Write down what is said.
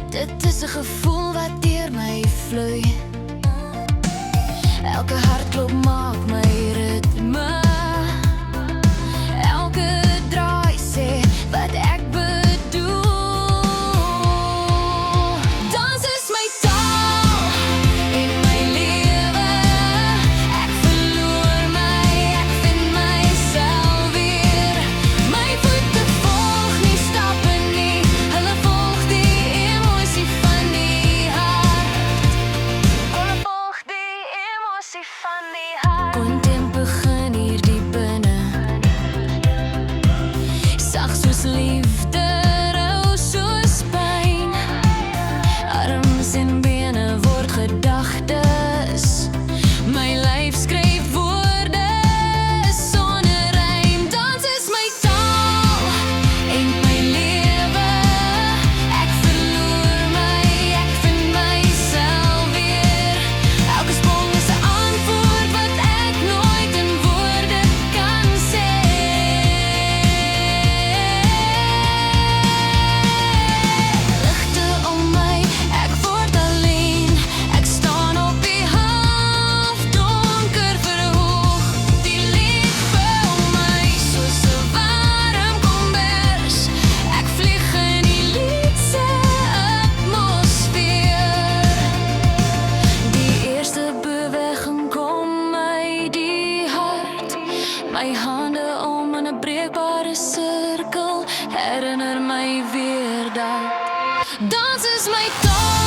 Dit is 'n gevoel wat deur my vloei. Elke hartklop maak my ritme. Elke draai sê wat ek bedoel. Dans is my taal en my lewe. Ek verloor my, ek vind myself weer. My voete volg nie stappe nie, hulle volg die emosie van die hart. Hulle volg die emosie van die hart. Kontent begin hier diep binne, sag soos liefde, rou soos pyn. Arms en bene word gedagtes, my lyf skryf woorde sonder rym. Dans is my taal en my lewe. Ek verloor my, ek vind myself weer. Elke sprong is 'n antwoord wat ek nooit in woorde kan sê. Ligte om my, ek word alleen. Ek staan op die half donker verhoog. Die lig vul my soos 'n warm kombers. Ek vlieg in die lied se atmosfeer. Die eerste beweging kom my die hart. My hande om in 'n breekbare sirkel herinner my weer dat dans is my taal.